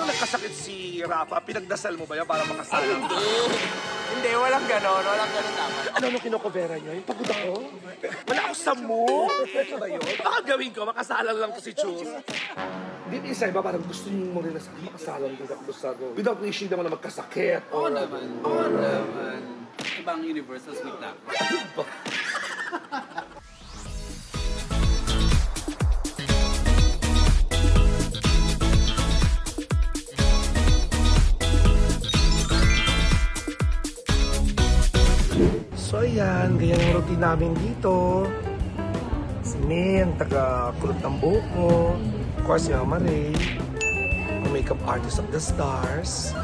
nung nagkasakit si Rafa, pinagdasal mo ba yan para makasala? Hindi, walang ganon dapat. Ano nung kinokobera niya? Yung pagod ako? Wala ako sa mood. Ito ba yun? Baka gawin ko, makasalan lang to si Chus. Hindi isa iba, parang gusto niyo mo rin na makasalan ko without wishing naman na magkasakit. Oo naman. Ibang universal sweet na. So ayan, ganyan ang routine namin dito. Si Min, taga-kulot ng buhok mo. Of course, si Mama Ray, ang makeup artist of the stars.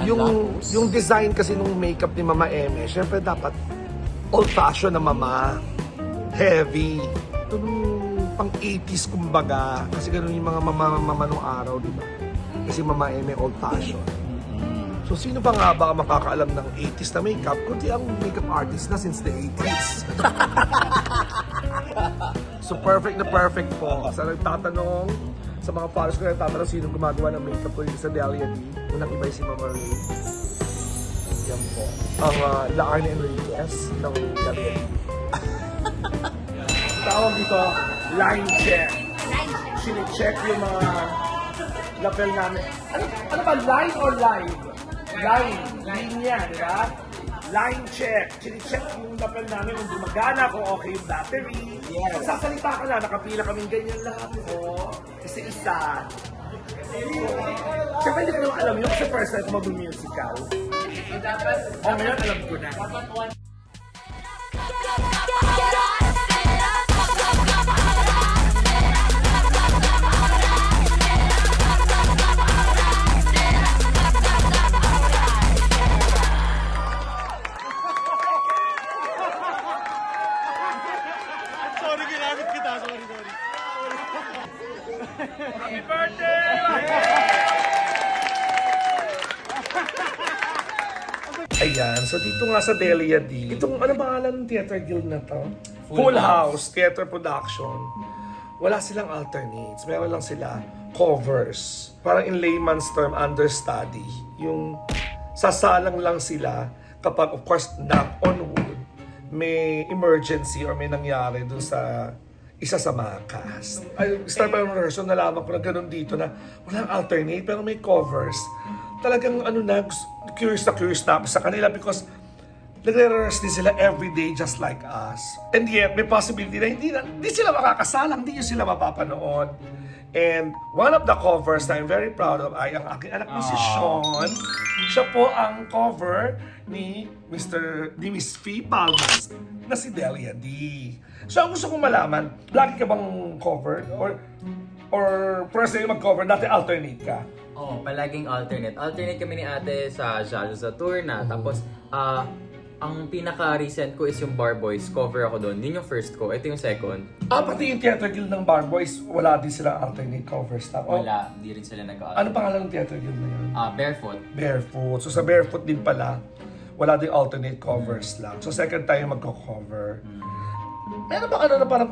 Yung design kasi nung makeup ni Mama Eme, syempre dapat old-fashioned na Mama. Heavy. Ito nung pang 80s kumbaga. Kasi ganun yung mga mama nung araw, di ba? Kasi Mama Eme old-fashioned. So, sino pa nga ba makakaalam ng 80s na makeup? Kundi ang makeup artist na since the 80s. So, perfect na perfect po. Sa nagtatanong, sa mga followers ko nagtatanong sino gumagawa ng makeup ko sa Delia D. Unang iba si Mama Ray. Yan po. Ang Laan Enriquez ng Delia D. Tawag dito, line check. Sine-check yung mga lapel namin. Ano ba, line or live? Linya, di ba? Line check. Chine-check yung lapel namin kung gumagana, kung okay yung battery. Yes. Sasalita ka na, nakapila kaming ganyan lahat. Kasi isa. Siyempre hindi ko naman alam yun kasi first time ko mag-musical. Ngayon alam ko na. Happy birthday! Ayan, so dito nga sa Delia D, itong ano pangalan ng theater guild na to? Full House Theater Production. Wala silang alternates, meron lang sila covers. Parang in layman's term, understudy. Yung sasalang lang sila kapag, of course, knock on wood, may emergency or may nangyari dun sa isa sa mga cast. Ay, start by rehearsal, nalaman ko na ganun dito na walang alternate pero may covers. Talagang ano na, curious na ako sa kanila because nagre-rehearse din sila everyday just like us. And yet, may possibility na hindi sila makakasalang, hindi nyo sila mapapanood. And one of the covers na I'm very proud of ay ang aking anak ni si Sean. Siya po ang cover ni Miss Fee Palmas na si Delia D. So, ang gusto kong malaman, lagi ka bang cover? Or first day mag-cover, dati alternate ka? Oo, palaging alternate. Alternate kami ni ate sa Jalo sa tour na. Tapos, ang pinaka-recent ko is yung Bar Boys. Cover ako doon. Yun yung first ko. Ito yung second. Pati yung Theater Guild ng Bar Boys, wala din silang alternate covers. Wala. Di rin sila nag-alternate. Ano pangalan ng Theater Guild na yun? Barefoot. Barefoot. So sa Barefoot din pala, wala din alternate covers lang. So second tayo magko-cover. Meron ba ano na parang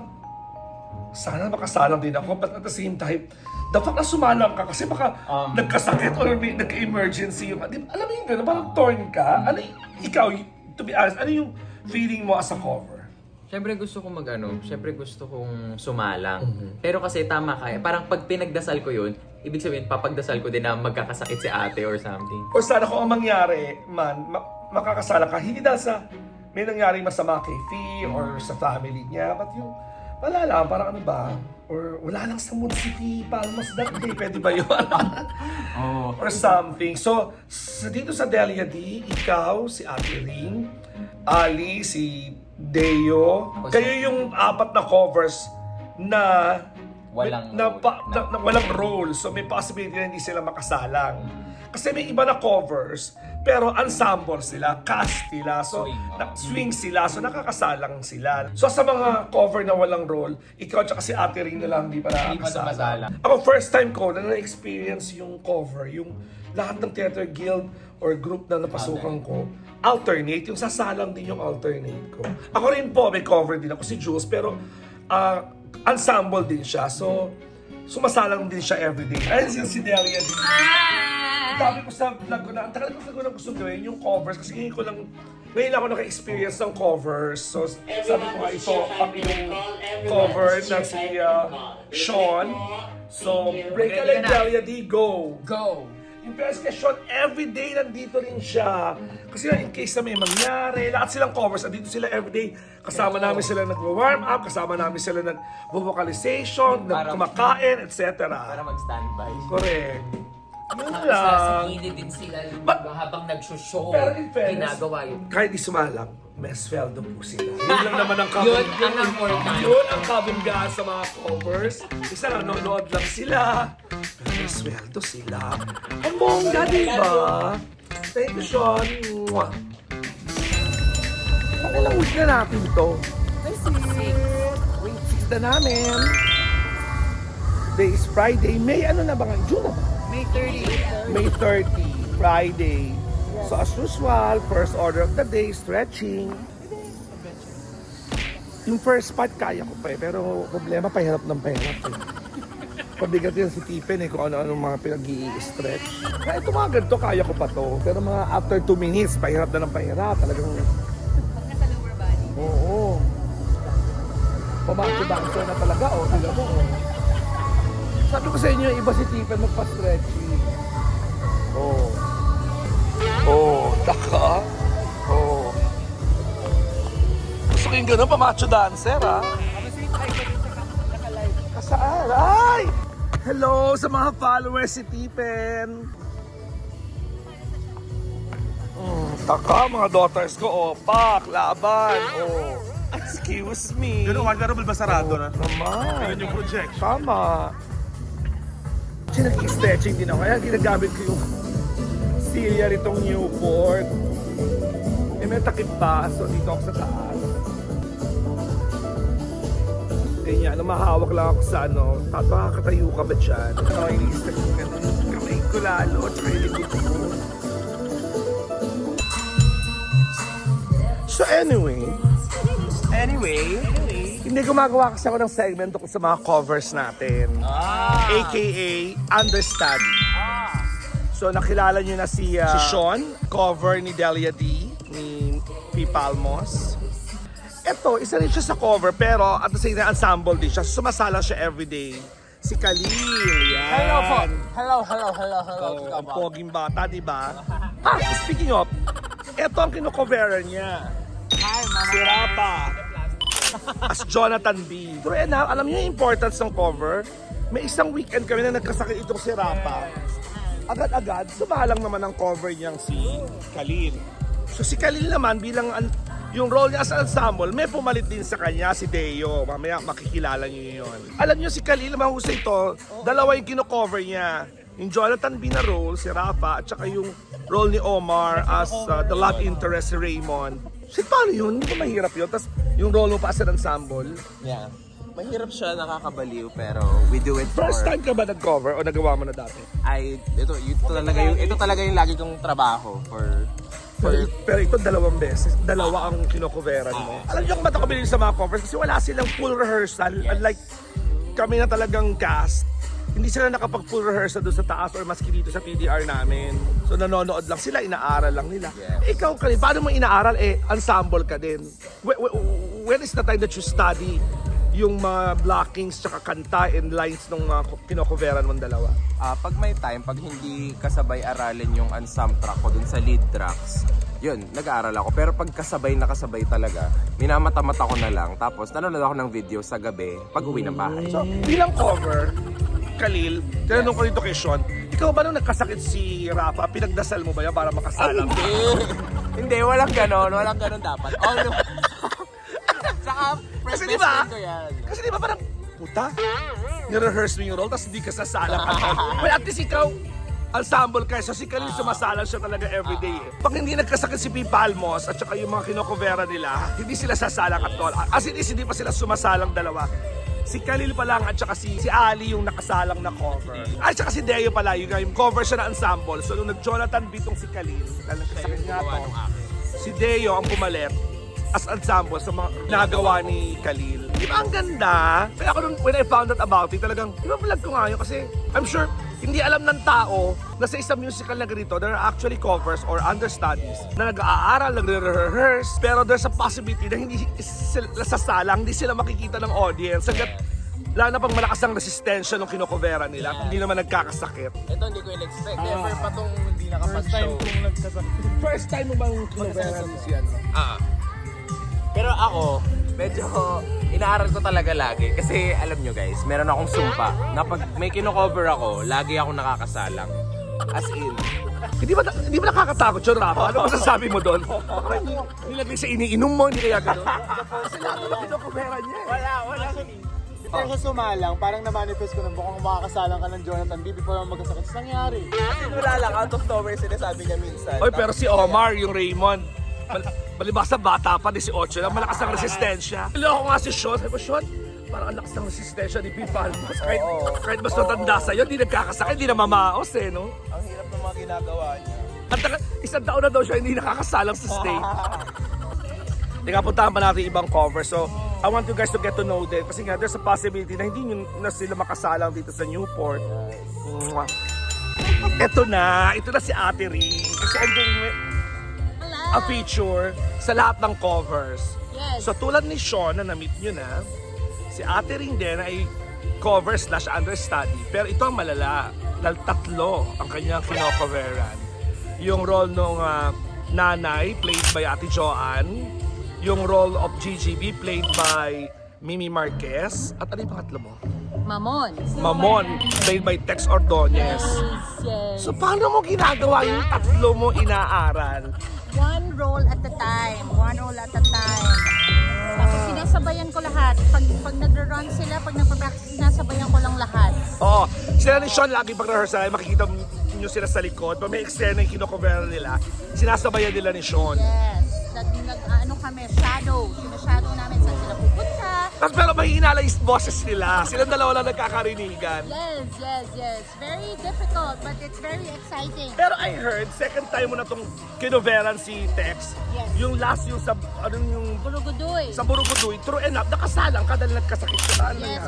sana makasalang din ako, but at the same time, the fact na sumalang ka kasi baka nagkasakit or nagka-emergency yung, alam mo yun, parang torn ka. Ano ikaw, to be honest, ano yung feeling mo as a cover? Siyempre gusto kong siyempre gusto kong sumalang. Pero kasi tama ka, parang pag pinagdasal ko yun, ibig sabihin papagdasal ko din na magkakasakit si ate or something. O sana kung ang mangyari man, makakasala ka, hindi dahil sa may nangyaring masama kay Fee or sa family niya, but yung wala lang, parang ano ba? Or wala lang sa mood si Fee Palmas that day, pwede ba yun? Or something. So, dito sa Delia D, ikaw, si Ate Ring, Ali, si Deo, kayo yung apat na covers na walang role. So, may possibility na hindi sila makasalang. Kasi may iba na covers, pero ensemble sila, cast sila, so swing sila, so nakakasalang sila. So sa mga cover na walang role, ikaw at si Ate Ring na lang, hindi pa nakakasala. Ako first time ko na na-experience yung cover, yung lahat ng theater guild or group na napasukan ko, alternate, yung sasalang din yung alternate ko. Ako rin po, may cover din ako si Jules, pero ensemble din siya. So sumasalang din siya everyday. Ayun siya si Delia D. Sabi ko sa vlog ko na, ang tagal ko na gusto gawin yung covers kasi ngayon ko lang, ngayon ako naka-experience ng covers. So sabi ko nga ito ang yung cover na si Sean. So break ka lang Delia D, go! Go! Yung best kay Sean, everyday nandito rin siya. Kasi in case na may mangyari, lahat silang covers, nandito sila everyday. Kasama namin sila nag-warm up, kasama namin sila nag-vocalization, nag-kumakain, etc. Para mag-standby. Correct. Yun Sa lang. gilid din sila habang nag-show. Pero in fairness, ginagawa yun. kahit di sumalang, may sweldo po sila. Yun lang naman ang Yun ang important. Yun ang kabunggaan sa mga covers. Isa lang, nanonood lang sila. Pero may sweldo sila. Ang bongga, diba? Thank you, Sean. Mwah. Pakilang week na natin to. Week 6 na namin. Today is Friday. May ano na ba ngayon? June na ba? May 30. May 30, Friday. So as usual, first order of the day, stretching. Yung first part, kaya ko pa eh. Pero problema, pahirap ng pahirap eh. Pabigat yun si Tipen eh, kung ano-ano mga pinag-i-stretch. Kaya ito mga ganito, kaya ko pa to. Pero mga after 2 minutes, pahirap na ng pahirap. Talagang... Oo. Pamangso-bangso na talaga, oh. Tignan mo, oh. Sabi ko sa inyo, iba si Tipen magpa-stretching. Oh. Oh, taka. Oh. Gusto ko yung gano'n, pamacho dancer, ha? Kasaan? Ay! Hello sa mga followers si Tipen. Taka, mga daughters ko, oh. Pak, laban, oh. Excuse me. Pero honorable ba sarado na? Naman. Yun yung project. Tama. Kasi nag-stretching din ako. Kaya ginagamit ko yung Celia nitong Newport. Eh, may takip pa. So, dito ako sa taas. Ganyan. Mahawak lang ako sa ano. Makakatayo ka ba dyan? Ano, inisip ko ganun. Kamay ko lalo. Tsaka yung likod ko. So, anyway, hindi gumagawa kasi ako ng segment ko sa mga covers natin. AKA Understudy. So nakilala nyo na si Sean, cover ni Delia D, ni P. Palmos. Ito, isa rin siya sa cover pero at the same time ensemble din siya. Sumasala siya everyday. Si Khalil, yan. Hello po. Hello. Oh, ang poging bata, di ba? Speaking of, ito ang kinocoveran niya. Hi, Mama. Si Rapa. As Jonathan B. Pero alam niyo yung importance ng cover? May isang weekend kami na nagkasakit itong si Rapa. Agad-agad, sumalang naman ang cover niyang si Khalil. So si Khalil naman bilang yung role niya sa ensemble, may pumalit din sa kanya si Deo. Mamaya makikilala niyo yun. Alam niyo si Khalil, mahusay ito, dalawa yung kino-cover niya. Yung Jonathan B na role, si Rafa, at saka yung role ni Omar as the love interest si Raymond. So paano yun? Hindi ba mahirap yun? Tapos yung role mo pa as an ensemble? Yeah. Mahirap siya, nakakabaliw, pero we do it for... First time ka ba nag-cover o nagawa mo na dati? Ito talaga yung lagi kong trabaho for Pero ito dalawang beses. Dalawa ang kinocoveran mo. Alam niyo kung ba't ako bilhin sa mga covers? Kasi wala silang full rehearsal. Unlike kami na talagang cast. Hindi sila nakapag-full rehearsal doon sa taas or maski dito sa PDR namin. So nanonood lang sila, inaaral lang nila. Yes. Ikaw, Kali, paano mo inaaral? Ensemble ka din. When is the time that you study yung mga blockings tsaka kanta and lines ng mga kinocoveran mong dalawa? pag may time, pag hindi kasabay aralin yung ensemble track ko dun sa lead tracks, yun, nag-aaral ako. Pero pag kasabay na kasabay talaga, minamata-mata ko na lang. Tapos nanonood ako ng video sa gabi pag uwi ng bahay. So, bilang cover, Khalil, tinanong ko dito kay Sean, ikaw ba nung nagkasakit si Rafa, pinagdasal mo ba yan para makasalang? Hindi, walang ganon dapat. Saka, Kasi di ba? ko yan. Kasi di ba parang, puta, nirehearse mo yung role, tapos hindi ka sasalang ka. Well, at least ikaw, ensemble ka, so si Khalil sumasalang siya talaga everyday eh. Pag hindi nagkasakit si P. Palmos at saka yung mga kinocovera nila, hindi sila sasalang at all. As it is, hindi pa sila sumasalang dalawa. Si Khalil pa lang at saka si Ali yung nakasalang na cover. At saka si Deo pala, yung cover siya na ensemble. So nung nag-Jonathan bitong si Khalil, dahil nagkasakit nga to, si Deo ang pumalit. as ensemble sa mga nagawa ni Khalil. Di ba ang ganda? Kaya ako when I found out about it, talagang, di ba vlog ko nga yun? Kasi I'm sure, hindi alam ng tao na sa isang musical na ganito, there are actually covers or understudies na nag-aaral, nagre-rehearse, pero there's a possibility na hindi sila sasalang, hindi sila makikita ng audience. Lalo na pang malakas ang resistensya nung kinokovera nila, hindi naman nagkakasakit. Ito hindi ko in-expect. Never pa tong hindi nakapag-show. First time mo bang kinokovera si ano? Pero ako, medyo inaaral ko talaga lagi. Kasi alam nyo guys, meron akong sumpa na pag may kinocover ako, lagi ako nakakasalang. As in. Hindi ba nakakatakot yun, Rafa? Ano masasabi mo doon? Nilagay sa iniinom mo, hindi kaya gano'n? Ano kinokovera niya? Wala. Pero sa sumalang, parang na-manifest ko na mukhang makakasalang ka ng Jonathan B before magkasakit. Sa nangyari? Kasi wala lang, out of nowhere sinasabi niya minsan. Oy, pero si Omar, yung Raymond, malibasa bata pa, 18 lang, malakas ang resistensya. Niloko nga si Sean, sabi ko, Sean, parang ang lakas ng resistensya ni Pete Palmas. Kahit mas matanda sa'yo, hindi nagkakasakit, hindi na mamaos eh, no? Ang hirap ng mga ginagawa niya. At isang taon na daw siya, hindi nakakasalang sa stage. Teka, puntahan pa natin ibang cover. So, I want you guys to get to know them. Kasi nga, there's a possibility na hindi na sila makasalang dito sa Newport. Ito na si Ate Ring. Kasi I'm doing a feature sa lahat ng covers. Yes. So, tulad ni Sean na na-meet nyo na, si Ate Ring din ay cover/understudy. Pero ito ang malala. Dahil 3 ang kanyang kinocoveran. Yung role ng nanay, played by Ate Joanne. Yung role of GGB, played by Mimi Marquez. At ano yung pangatlo mo? Mamon, played by Tex Ordonez. Yes. So paano mo ginagawa yung 3 mo inaaral? One role at a time. Tapos sinasabayan ko lahat. Pag nagre-run sila, pag nagpa-practice, sinasabayan ko lang lahat. Oo. Sila ni Sean lagi pag rehearsal, makikita nyo sila sa likod. Pag may eksena yung kinocover nila, sinasabayan nila ni Sean. Yes. Shadow. Sinashadow namin saan sila pupunta. Tapos pero mahihina lang yung boses nila. Silang dalawa lang nagkakarinigan. Yes. Very difficult, but it's very exciting. Pero I heard, second time mo na itong kinoveran si Tex. Yes. Yung last yung sa, Burugudoy. Sa Burugudoy, true enough, nakasalang ka dahil nagkasakit ka. Yes,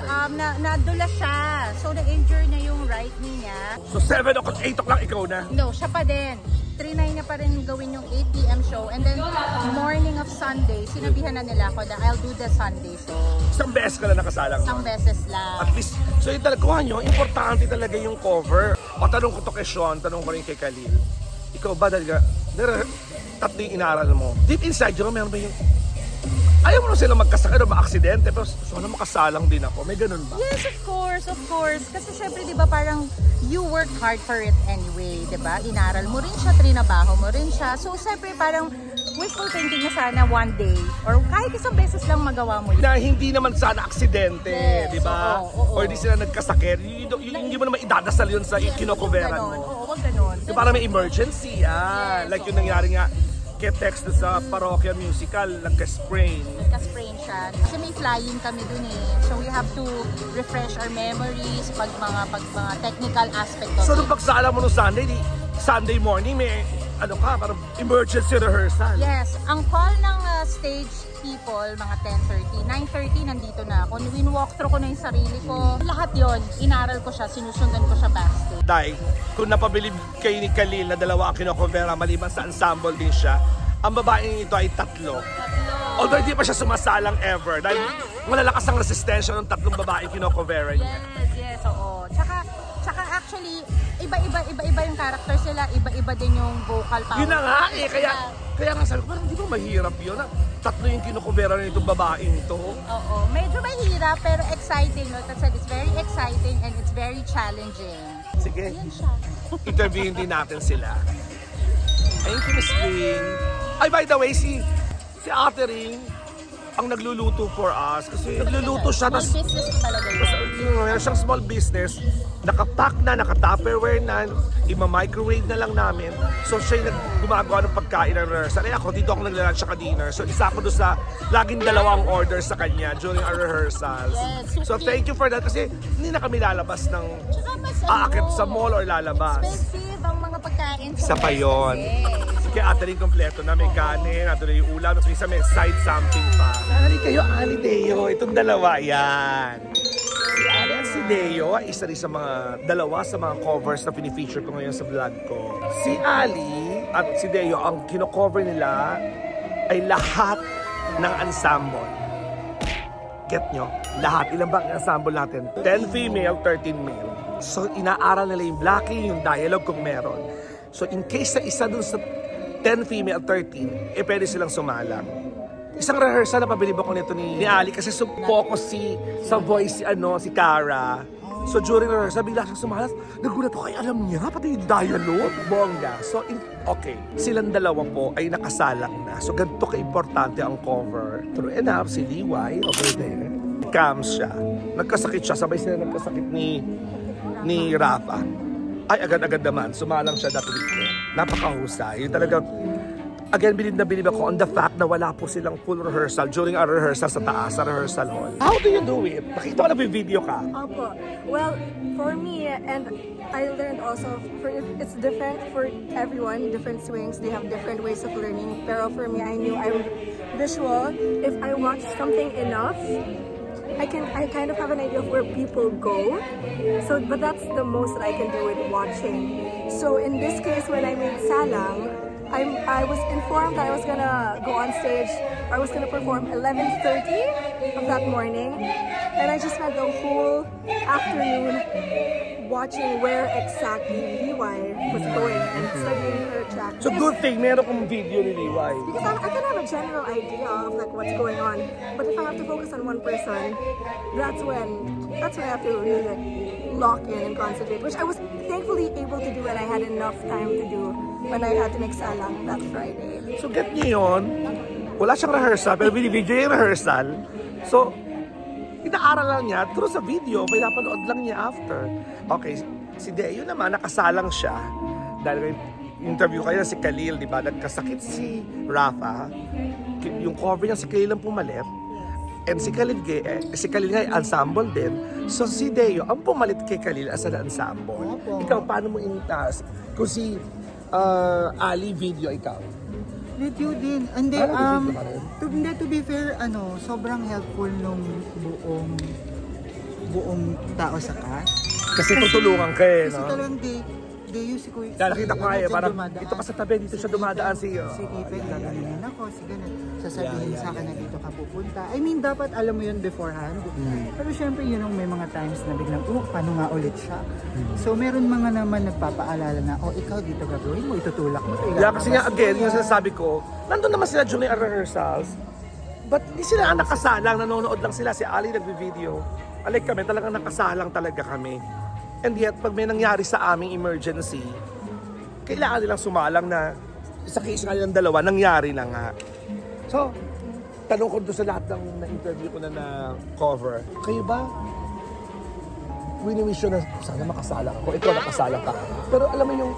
nadula siya. So, na-injure na yung right knee niya. So 7 o'clock, 8 o'clock ikaw na? No, siya pa din. 3-9 niya pa rin gawin yung 8 PM show. And then, morning of Sunday, sinabihan na nila ako na I'll do the Sunday show. Isang beses ka lang nakasalang. Isang beses lang. At least, so yung talaga nyo, importante talaga yung cover. O tanong ko to kay Sean, tanong ko rin kay Khalil. Ikaw ba dahil tatlo yung inaral mo? Deep inside yun, meron ba yung ayaw mo na sila magkasakit o ma-aksidente, pero sana makasalang din ako. May ganun ba? Yes, of course. Kasi syempre, di ba, parang you work hard for it anyway, di ba? Inaral mo rin siya, trinabaho mo rin siya. So, syempre, parang wishful thinking na sana one day, or kahit isang beses lang magawa mo yun. Na hindi naman sana aksidente, Yes, di ba? oo. Or hindi sila nagkasakit. Hindi mo naman idadasal yun sa kinocoveran mo. Oo, wag ganon. Di ba, parang may emergency, like yung nangyari nga kay Tex sa Parokya Musical, nagka-sprain. Nagka-sprain siya. Kasi may flying kami dun eh. So we have to refresh our memories pag mga technical aspect of So it. nung pagsala mo nung Sunday morning, may parang emergency rehearsal. Yes. Ang call ng stage people, mga 10:30, 9:30 nandito na ako. Win-walkthrough ko na yung sarili ko. Lahat yon inaral ko siya, sinusundan ko siya backstage. Dahil kung napabilib kayo ni Khalil na dalawa ang kinocoveran, maliban sa ensemble din siya, ang babaeng ito ay 3. Although hindi pa siya sumasalang ever dahil malalakas ang resistensya ng 3 babaeng kinocoveran niya. Yes, oo. Tsaka actually, iba-iba yung character sila, iba-iba din yung vocal power. Yun na nga eh, kaya nga sabi ko, parang di ba mahirap yun? 3 yung kinocoveran na itong babaeng ito. Oo, medyo mahirap pero exciting. Like I said, it's very exciting and it's very challenging. Sige, Ayan siya. interviewin din natin sila. Thank you, Miss Ring. Ay, by the way, si Ate Ring ang nagluluto for us. Kasi nagluluto siya. Small business ko talaga yun. Meron siyang small business. nakapack na, naka-tupperware na, ima-microwave na lang namin. So siya yung gumagawa ng pagkain ng rehearsal. Ako, dito ako nagla-lunch sa dinner. So isa ako doon sa laging dalawang orders sa kanya during our rehearsals. Yes, So thank you for that kasi hindi na kami lalabas ng aakit sa mall or lalabas. Expensive ang mga pagkain. Isa pa yun. Kaya ata rin kompleto na may kanin, ato na yung ulam, at minsan may side something pa. Sali kayo, Ali Deo. Itong dalawa, yan. Si Ali at si Deo ay isa rin sa mga dalawa sa mga covers na pinifeature ko ngayon sa vlog ko. Si Ali at si Deo, ang kino-cover nila ay lahat ng ensemble. Get nyo? Lahat. Ilan ba ang ensemble natin? 10 female, 13 male. So, inaaral nila yung blocking, yung dialogue kung meron. So, in case na isa dun sa 10 female, 13, pwede silang sumalang. Isang rehearsal na pabilib ako nito ni Ali kasi focus sa voice si Cara. So during rehearsal, bigla siyang sumalas. Nagulat ako, ay alam niya, pati yung dialogue. Bongga. So, okay. Silang dalawa po ay nakasalang na. So, ganito ka-importante ang cover. True enough, si Liway, over there, comes siya. Nagkasakit siya, sabay sila nagkasakit ni Rafa. Ay, agad-agad naman. Sumalang siya that weekend. Napakahusay. Yung talagang, again, bilib na bilib ako on the fact na wala po silang full rehearsal during our rehearsal sa taas, sa rehearsal hall. How do you do it? Nakita ko na video ka. Opo. Well, for me, and I learned also, it's different for everyone, different swings, they have different ways of learning. Pero for me, I knew I'm visual. If I watch something enough, I kind of have an idea of where people go. So, but that's the most that I can do with watching. So in this case, when I made Salang, I was informed that I was gonna go on stage, I was gonna perform 11:30 of that morning, and I just spent the whole afternoon watching where exactly Liway was going and studying her track. So good thing, meron kong video ni Liway. Because I can have a general idea of like what's going on, but if I have to focus on one person, that's when I have to really like lock in and concentrate, which I was thankfully able to do, and I had enough time to do when I had to make Salang that Friday. So get niyo yun, wala siyang rehearsal, pero binibidyo yung rehearsal. So, inaaral lang niya, through sa video, pinapanood lang niya after. Okay, si Deo naman, nakasalang siya. Dahil interview kayo si Khalil, di ba? Nagkasakit si Rafa. Yung cover niya si Khalil ang pumalit. And si Khalil nga ensemble din. So si Deo ang pumalit kay Khalil as an ensemble. Ikaw, paano mo intas? Kung si Ali video, ikaw? Video din. And then, to be fair, sobrang helpful nung buong tao sa cast. Kasi tutulungan ka eh, Kasi no? talagang Deo si Kuya. Nakita ko nga parang dito pa sa tabi, dito siya dumadaan Si Kipet, gaganin ako, si ganun. Sasabihin sa akin na dito ka pupunta. I mean, dapat alam mo yun beforehand. Pero syempre, yun may mga times na biglang, paano nga ulit siya? So, meron mga naman nagpapaalala na, ikaw dito gagawin mo, itutulak mo. Yeah, kasi nga, again, yung sinasabi ko, nandun naman sila during our rehearsals, but hindi sila nakasalang, nanonood lang sila. Si Ali nagbi-video. Alike kami, talagang nakasalang talaga kami. And yet, pag may nangyari sa aming emergency, kailangan nilang sumalang na sa case nga nilang dalawa, nangyari na nga. So, tanong ko doon sa lahat ng na-interview ko na cover, kayo ba? Wini-wish yun na sana makasalang ako. Ikaw nakasalang ka. Pero alam mo yung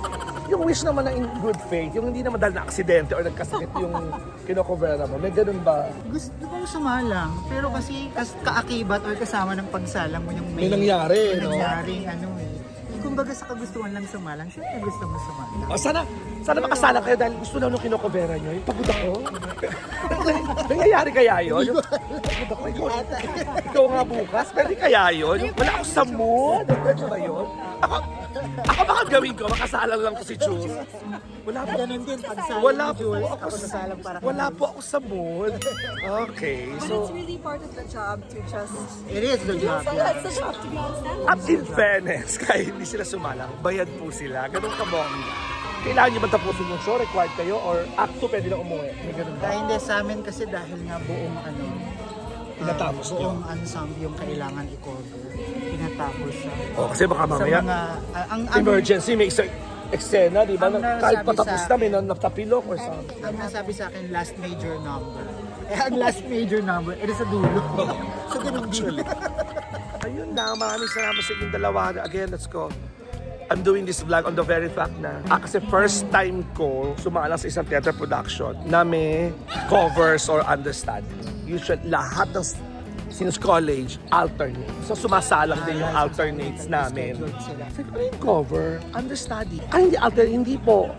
wish naman na in good faith, yung hindi naman dahil na aksidente or nagkasakit yung kinocoverna mo. May ganun ba? Gusto kong sumalang, pero kasi kaakibat or kasama ng pagsalang mo yung May nangyari, no? Nangyaring kumbaga sa kagustuhan lang sumalang, syempre gusto mo sumalang. Sana makasalang kayo dahil gusto lang nung kinocovera nyo. Yung pagod ako. Nangyayari kaya yun? Pagod ako. Ikaw nga bukas. Pwede kaya yun? Wala ako sa mood. Pwede ba yun? Ako baka gawin ko, makasalang lang ko si Jules. Wala po. Ganun din, pagsalang Wala ni Jules, po ako nasalang para wala po ako sa mood. Okay. But So, it's really part of the job to just... It is the job, yeah. It's the job to be on stand. at in fairness, kahit hindi sila sumalang, bayad po sila. Ganun kabongga. Kailangan nyo ba tapusin yung show? Required kayo? Or act 2 pwede lang umuwi? May ganun ba? Hindi sa amin kasi dahil nga buong Tinatapos nyo? buong ensemble yung kailangan i-cover. Tinatapos siya. Kasi baka Sa mamaya, mga, emergency, may eksena, di ba? Ang Kahit nasabi patapos sa- na, may natapilok or something. ang nasabi sa akin, last major number. Ang last major number, it is sa dulo. So ganun din. ayun na, maraming salamat sa inyong dalawa. Again, let's go. I'm doing this vlog on the very fact na kasi first time ko sumalang sa isang theater production na may covers or understudy. Usually, lahat ng since college, alternate. So, sumasalang din yung alternates namin. Sabi ko, ano yung cover? Understudy. Ay, hindi alternate, hindi po.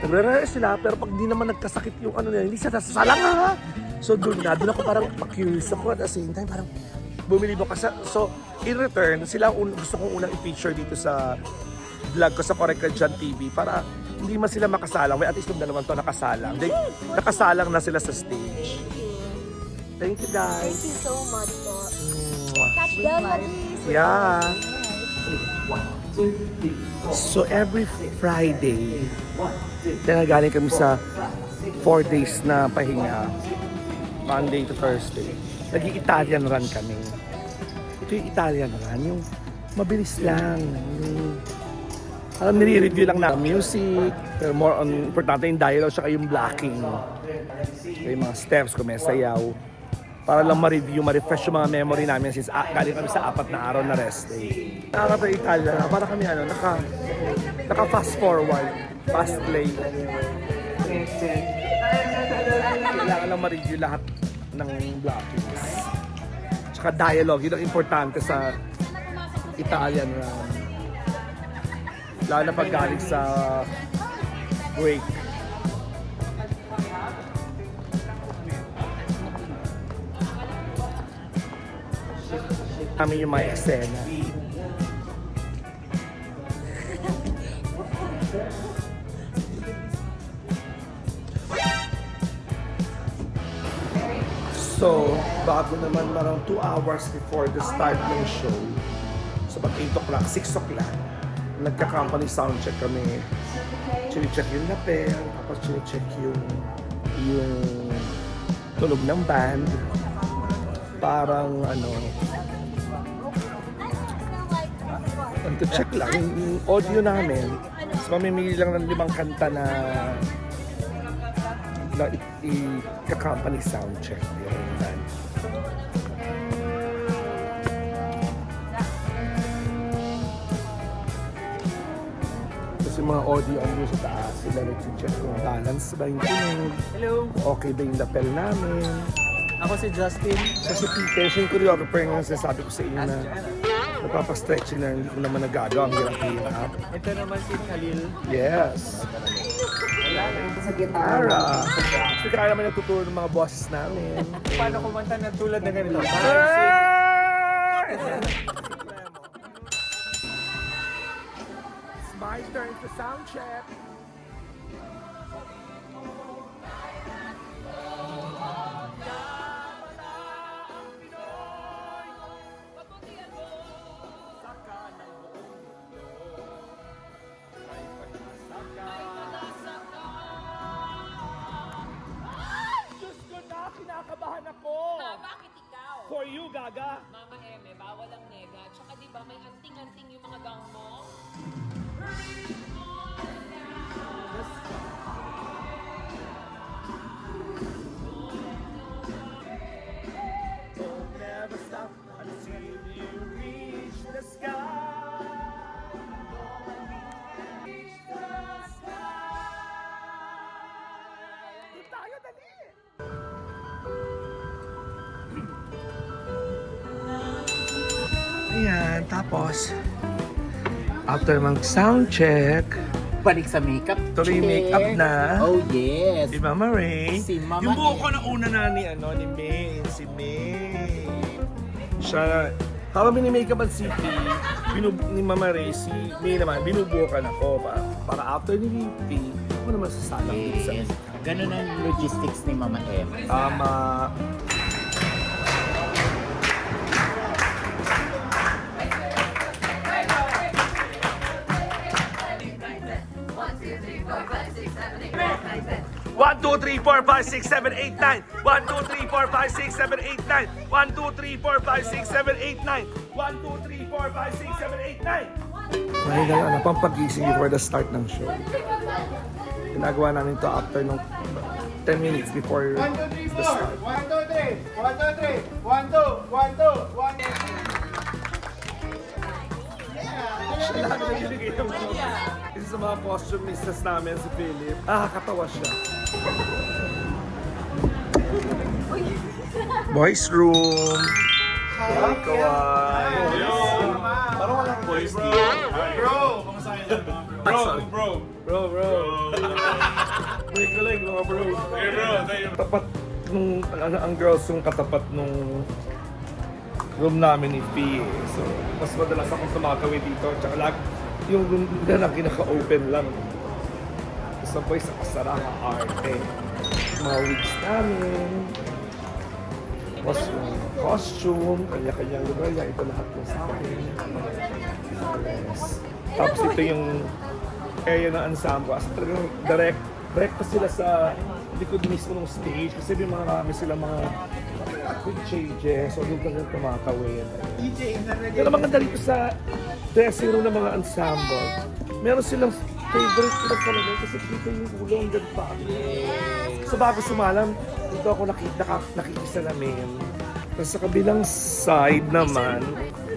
Nagre-rehearse sila, pero pag di naman nagkasakit yung ano nila, hindi sila sasalang ha. So, doon ako parang pa-curious ako at the same time, parang bumili mo kasi. So, in return, sila gusto kong unang i-feature dito sa vlog ko sa Correct Ka Dyan TV para hindi man sila makasalang. May at least yung dalawang to nakasalang. Nakasalang na sila sa stage. Thank you guys. Thank you so much po. Yeah. So every Friday, galing kami sa 4 days na pahinga. Monday to Thursday. Nag-i-Italian run kami. Ito yung Italian run, yung mabilis lang. Alam, nire-review lang na music, pero more on, importante yung dialogue, saka yung blocking. Yung mga steps, kung may sayaw. Para lang ma-review, ma-refresh yung mga memory namin since galing kami sa 4 na araw na rest day. Nakaka-Italia, para kami naka-fast forward, fast play. Kailangan lang ma-review lahat ng blockings. Tsaka dialogue, yun ang importante sa Italian run. Lalo na pag galing sa break. Kami yung mga eksena. So, bago naman marang 2 hours before the start ng show, so pag 8 o'clock, 6 o'clock, nagka-company soundcheck kami. Chine-check yung lapel, tapos chine-check yung tunog ng band. Parang check lang yung audio namin. So mamimili lang ng 5 kanta na i-company soundcheck yung band. Yung mga audio andun sa taas, sila nag-check kung balance ba yung tunog. Hello! Okay ba yung lapel namin. Ako si Justin. Kasi Peter, siya yung choreographer nga sasabi ko sa inyo na napapastretching na hindi ko naman nagagawa. Ang hirap-hirap. Ito naman si Khalil. Yes! Sa gitara. Kasi kaya naman natuturo ng mga bosses namin. Paano kumanta na tulad na ganito? My turn to sound check. Diyos ko na, kinakabahan ako. Bakit ikaw? For you, Gaga. Mama Eme, bawal ang nega. Tsaka diba may anting-anting yung mga gang mo? Don't never stop until you reach the sky. Reach the sky. Doon tayo, dali! Ayan, tapos after mag-sound check, Balik sa makeup. tuloy makeup na. Oh yes. Si Mama Ray. Si Mama yung buhok Ray. ko na una na ni May. Si May. Siya, habang mini-makeup at si ni Mama Ray, si May naman, binubuhokan ako. Para after ni VP, ako naman sasalang dito sa Yes. Ganun ang logistics ni Mama M. Tama. One, two, three, four, five, six, seven, eight, nine. 1, 2, 3, 4, 5, 6, 7, 8, 9. 1, 2, 3, 4, 5, 6, 7, 8, 9. 1, 2, 3, 4, 5, 6, 7, 8, 9. May gano'n pang pagising before the start ng show. Ginagawa namin to after nung 10 minutes before the start. 1, 2, 3. 1, 2, 3. 1, 2. 1, 2. 1, 2. Siya lang nagbibigay ng mga. Isa sa mga costumistas namin si Philip. Katawa siya. Boys room. Hi, Kawai. Parang walang boys dito. Bro! Bro. Break the leg, mga bro. Hey bro, Tapat nung, ang girls yung katapat nung room namin ni P. So, mas madalas akong tumatawid dito. Tsaka yung room na kinaka-open lang. Isa po sa kasarang arte. Mga wigs namin. Costume, kanya-kanyang lugar. Ito lahat po sa akin. Yes. Tapos ito yung area ng ensemble. As talagang direct pa sila sa likod mismo ng stage. Kasi may marami sila mga quick changes. So doon kang tumatawid. Pero maganda dito sa dressing room ng mga ensemble. Meron silang favorite ko talaga kasi dito yung ulo ang ganda. So bago sumalam, dito ako nakikisalamin. Tapos sa kabilang side naman,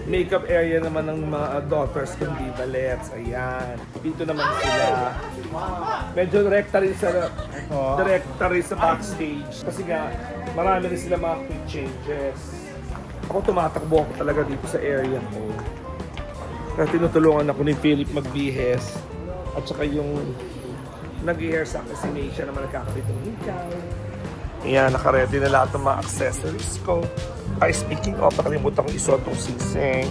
makeup area naman ng mga daughters kung di ballets. Ayan. Dito naman sila. Medyo direkta rin sa backstage. Kasi nga, marami rin sila mga quick changes. Ako tumatakbo ako talaga dito sa area ko. Kaya tinutulungan ako ni Philip magbihes. At saka yung nag-hair sa si Maisha naman nagkakabit ng hikaw. Ayan, naka-ready na lahat ng mga accessories ko. Ay, speaking of, nakalimutan kong isuot ng sising.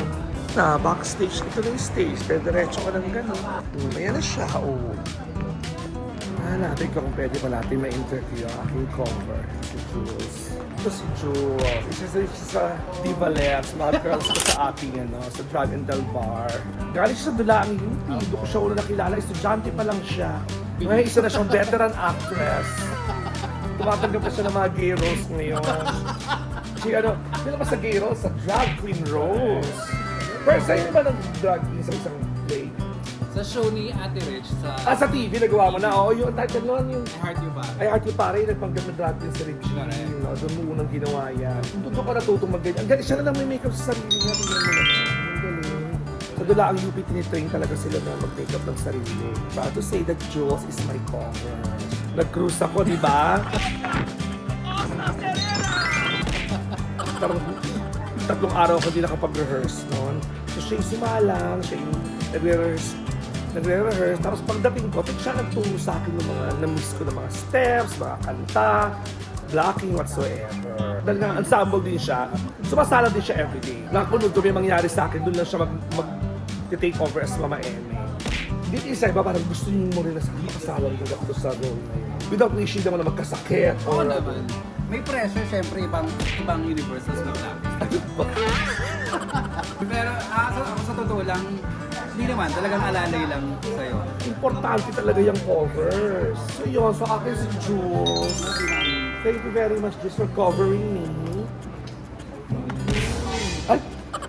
Na, backstage, ito na yung stage. Pero diretso ka lang gano'n. Ayan na siya, natin kung pwede pa natin ma-interview ang aking cover. Si Jules. Ito si Jules. Isa sa Diva Labs. Mga girls ko sa ating, sa Drag and Del Bar. Galing siya sa Dulaang UP. Doon ko siya ulo nakilala. Estudyante pa lang siya. Ngayon, isa na siyang veteran actress. Tumatanggap na siya ng mga gay roles ngayon. Sino ba sa gay roles? Sa Drag Queen Rose. Pero sa'yo ba ng drag queen sa isang play? Sa show ni Ate Rich sa... sa TV, nagawa mo na. Oo, yung title nun, yung... I Heart You Pare. I Heart You Pare, nagpanggap na drag queen sa Richie. Doon mo unang ginawa yan. Doon ka natutong mag-ganyan. Ang galing, siya na lang may makeup sa sarili niya. Ang galing. Sa Dulaang UP, tinitrain talaga sila na mag-makeup ng sarili. But to say that Jules is my cover. Nag-cruise ako, di ba? Tatlong araw ko hindi nakapag-rehearse noon. So siya yung sumalang, siya yung nagre-rehearse. Tapos pagdating ko, siya nagturo sa akin ng mga na-miss ko ng mga steps, mga kanta, blocking, whatsoever. Dahil nga ensemble din siya, sumasala din siya everyday. Nakakunod ko may mangyari sa akin, doon lang siya mag-take over as Mama Eme. Dito isa iba, parang gusto niyo mo rin na makasala rin ako sa role na yun. Without wishing naman na magkasakit. Oo naman. May pressure, syempre, ibang universe na nag-lapis. Pero ako sa totoo lang, hindi naman, talagang alalay lang sa'yo. Importante talaga yung covers. So yun, so akin si Jules. Thank you very much, Jules, for covering me. Ay,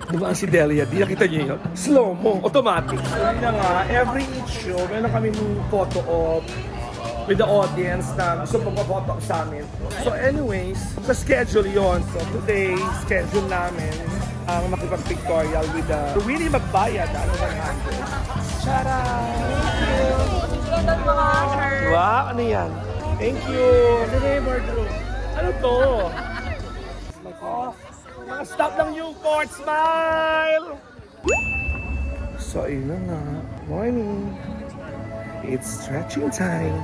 di ba si Delia? Di nakita niyo yun? Slow-mo, automatic. So yun na nga, every each show, meron kami photo op with the audience na gusto pagpa-photo sa amin. So anyways, sa schedule yon. So today, schedule namin ang makipag-pictorial with Willie Magbayad. Ano ba naman? Tara! Wow, ano yan? Thank you! Ano na yung wardrobe? Ano to? Mga stop ng Newport! Smile! So ayun na nga. Morning! It's stretching time.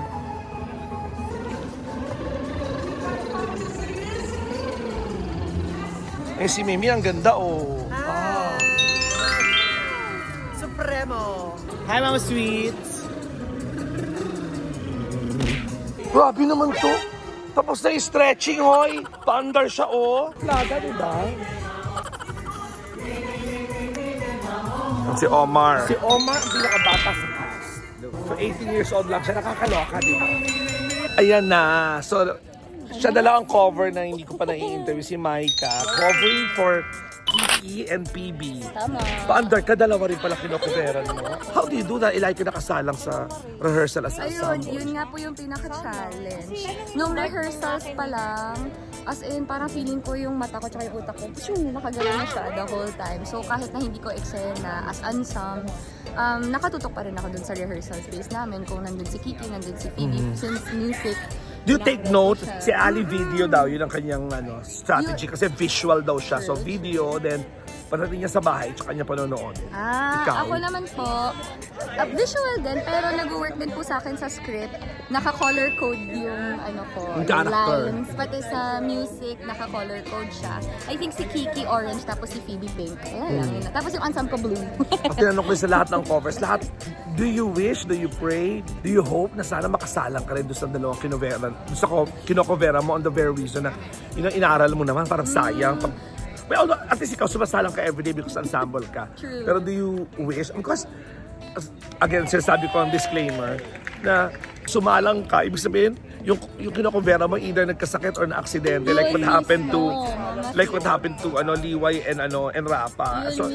Eh si Mimi, ang ganda oh. Hi! Supremo! Hi Mama Sweets! Grabe naman to. Tapos na yung stretching, hoy. Thunder siya oh. Laga, diba? Si Omar. Si Omar ang pinakabata sa cast. So 18 years old lang siya. Nakakaloka, diba? Ayan na. So siya dala ang cover na hindi ko pa nai-interview, si Maika. Covering for Kiki and PB. Tama. Pa-under ka, dalawa rin pala kinocoveran mo. How do you do that? Like ka nakasalang sa rehearsal as ensemble? Yun nga po yung pinaka-challenge. Nung rehearsals pa lang, as in, parang feeling ko yung mata ko tsaka yung utak ko, nakagalaw na siya the whole time. So kahit na hindi ko eksena, as ensemble, nakatutok pa rin ako dun sa rehearsal space namin. Kung nandun si Kiki, nandun si Phoebe, since music. Do you take note? Si Ali video daw, yun ang kanyang strategy kasi visual daw siya. So video, then pagdating niya sa bahay, tsaka niya panonood. Ikaw? Ako naman po, visual din, pero nag-work din po sa akin sa script. Naka-color code yung Yung character. lines. Pati sa music, naka-color code siya. I think si Kiki orange, tapos si Phoebe pink. Ayan lang yun. Tapos yung ensemble ko blue. At tinanong ko sa lahat ng covers, lahat, do you wish, do you pray, do you hope na sana makasalang ka rin doon sa dalawang kinokovera mo on the very reason na inaaral mo naman, parang sayang. Well, at least ikaw sumasalang ka everyday because ensemble ka. True. Pero do you wish, because again, sinasabi ko ang disclaimer na sumalang ka, ibig sabihin, yung kinokovera mo either nagkasakit or na-aksidente, like what happened to Liway and Rapa. So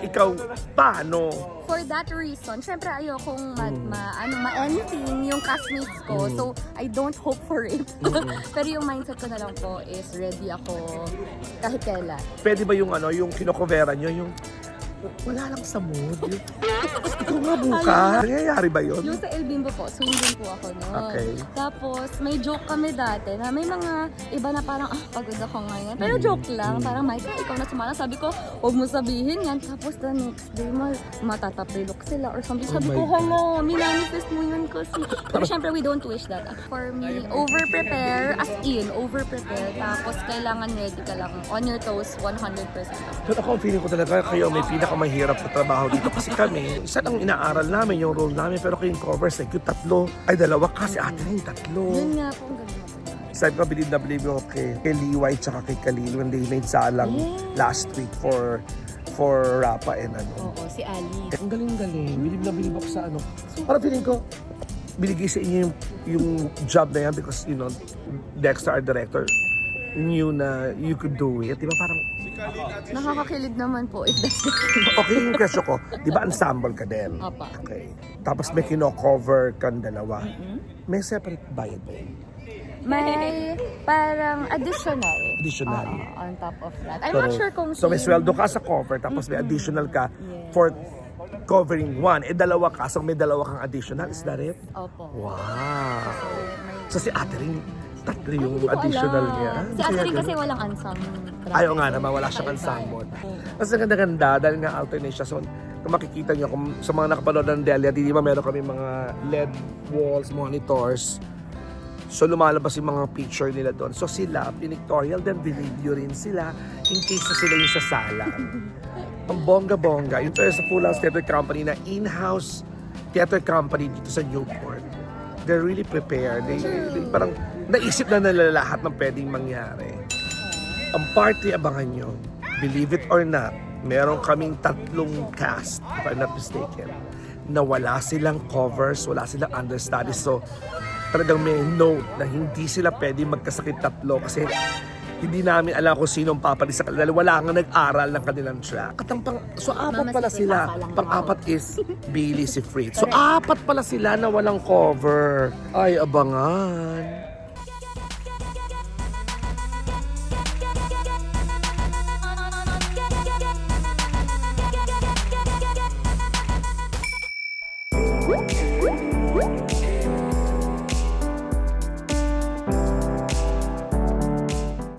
ikaw paano? For that reason, syempre ayokong ma-anything yung castmates ko. So I don't hope for it. Pero yung mindset ko na lang po is ready ako kahit kailan. Pwede ba yung kinokovera nyo, yung wala lang sa mood. Ikaw nga buka. Nangyayari ba yun? Yung sa El Bimbo po, swing din po ako noon. Okay. Tapos may joke kami dati na may mga iba na parang, pagod ako ngayon. Pero joke lang, parang Micah, ikaw na sumalang. Sabi ko, huwag mo sabihin yan. Tapos the next day, matatapilok sila or something. Sabi ko, hala, minanifest mo yun kasi. Pero syempre, we don't wish that. For me, over-prepare, as in, over-prepare. Tapos kailangan ready ka lang, on your toes, 100%. Pero ako, feeling ko talaga kayo may pinakamahirap na trabaho dito kasi kami, isa lang inaaral namin yung role namin, pero kayong covers, like yung tatlo, ay dalawa kasi ate na yung tatlo. Yun nga po, ang galing. Sabi ko, believe na believe ako kay Liway tsaka kay Khalil when they made salang last week for Rapa and Oo, si Ali. Ang galing-galing, believe na believe ako sa Parang feeling ko, binigay sa inyo yung job na yan because, Dexter, our director, knew na you could do it. Di ba parang Nakakakilig naman po if that's the case. okay yung question ko, di ba ensemble ka din? Opa. Okay. Tapos may kino-cover kang dalawa. May separate bayad ba yun? May parang additional. Additional. On top of that. I'm not sure kung So may sweldo ka sa cover, tapos may additional ka for covering one. Dalawa ka, so may dalawa kang additional. Is that it? Opo. Wow. So si ate rin, tatlo yung Hindi ko additional alam. niya. Si ate rin kasi walang ensemble. Ayaw nga naman, wala siyang ensemble. Mas ganda-ganda dahil nga alternate siya. So, kung makikita niyo, kung sa mga nakapanood ng Delia, di ba meron kami mga LED walls, monitors. So, lumalabas yung mga picture nila doon. So, sila, pinictorial, then video rin sila in case na sila yung sasala. Ang bongga-bongga. Yung sa Full House Theater Company na in-house theater company dito sa Newport. They're really prepared. They parang naisip na nila lahat ng pwedeng mangyari. Ang party, abangan nyo. Believe it or not, meron kaming tatlong cast, if I'm not mistaken, na wala silang covers, wala silang understudies. So, talagang may note na hindi sila pwede magkasakit tatlo kasi hindi namin alam kung sino ang papalit sa kanila. Wala nga nag-aral ng kanilang track. At so, apat pala sila. Pang-apat is Bailey, si Fritz. So, apat pala sila na walang cover. Ay, abangan.